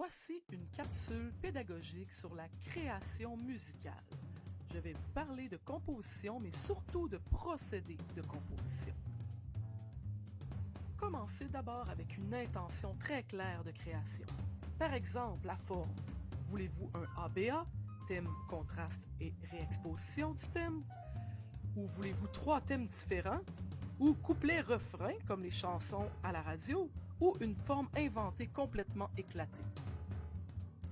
Voici une capsule pédagogique sur la création musicale. Je vais vous parler de composition, mais surtout de procédés de composition. Commencez d'abord avec une intention très claire de création. Par exemple, la forme. Voulez-vous un ABA, thème, contraste et réexposition du thème? Ou voulez-vous 3 thèmes différents? Ou couplet-refrain, comme les chansons à la radio? Ou une forme inventée complètement éclatée?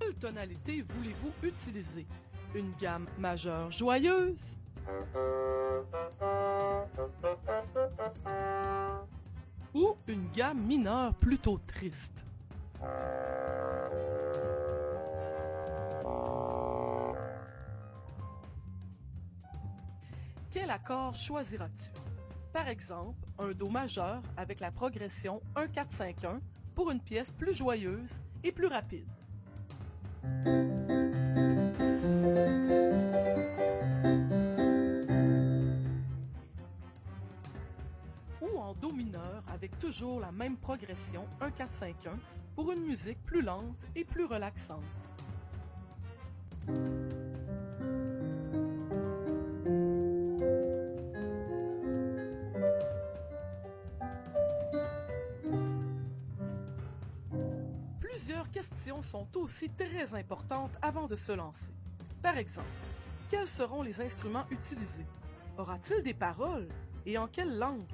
Quelle tonalité voulez-vous utiliser? Une gamme majeure joyeuse? Ou une gamme mineure plutôt triste? Quel accord choisiras-tu? Par exemple, un Do majeur avec la progression 1-4-5-1 pour une pièce plus joyeuse et plus rapide. Ou en Do mineur avec toujours la même progression 1-4-5-1 pour une musique plus lente et plus relaxante. Plusieurs questions sont aussi très importantes avant de se lancer. Par exemple, quels seront les instruments utilisés? Aura-t-il des paroles? Et en quelle langue?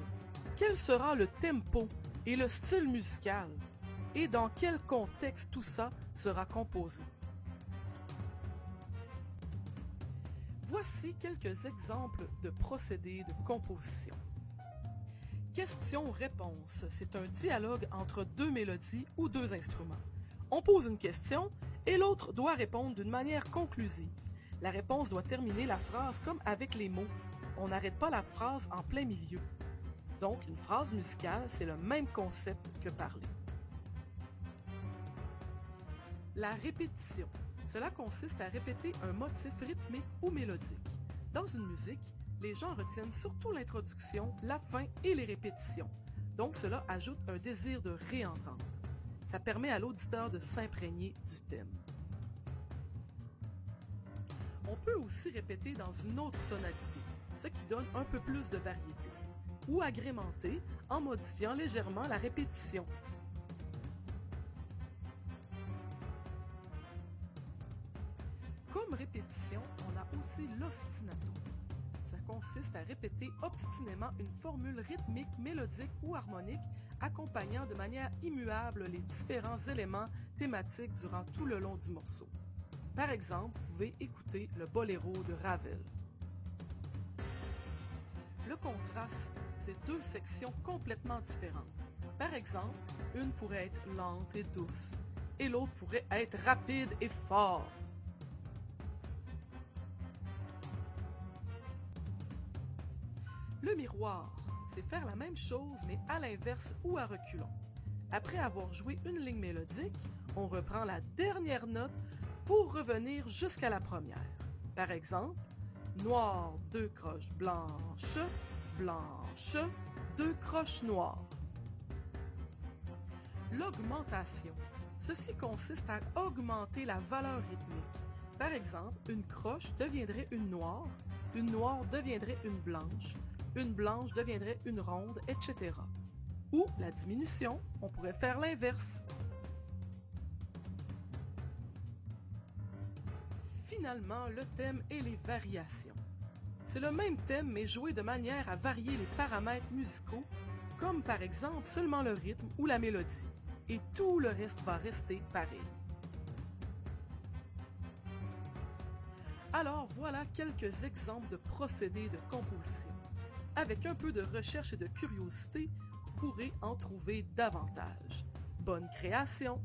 Quel sera le tempo et le style musical? Et dans quel contexte tout ça sera composé? Voici quelques exemples de procédés de composition. Question-réponse, c'est un dialogue entre 2 mélodies ou 2 instruments. On pose une question et l'autre doit répondre d'une manière conclusive. La réponse doit terminer la phrase comme avec les mots. On n'arrête pas la phrase en plein milieu. Donc, une phrase musicale, c'est le même concept que parler. La répétition. Cela consiste à répéter un motif rythmique ou mélodique. Dans une musique, les gens retiennent surtout l'introduction, la fin et les répétitions. Donc, cela ajoute un désir de réentendre. Ça permet à l'auditeur de s'imprégner du thème. On peut aussi répéter dans une autre tonalité, ce qui donne un peu plus de variété, ou agrémenter en modifiant légèrement la répétition. Comme répétition, on a aussi l'ostinato. Ça consiste à répéter obstinément une formule rythmique, mélodique ou harmonique, accompagnant de manière immuable les différents éléments thématiques durant tout le long du morceau. Par exemple, vous pouvez écouter le boléro de Ravel. Le contraste, c'est 2 sections complètement différentes. Par exemple, une pourrait être lente et douce, et l'autre pourrait être rapide et fort. Le miroir, c'est faire la même chose mais à l'inverse ou à reculons. Après avoir joué une ligne mélodique, on reprend la dernière note pour revenir jusqu'à la première. Par exemple, noir, 2 croches blanches, blanche, 2 croches noires. L'augmentation. Ceci consiste à augmenter la valeur rythmique. Par exemple, une croche deviendrait une noire deviendrait une blanche deviendrait une ronde, etc. Ou la diminution, on pourrait faire l'inverse. Finalement, le thème et les variations. C'est le même thème mais joué de manière à varier les paramètres musicaux, comme par exemple seulement le rythme ou la mélodie, et tout le reste va rester pareil. Alors voilà quelques exemples de procédés de composition. Avec un peu de recherche et de curiosité, vous pourrez en trouver davantage. Bonne création!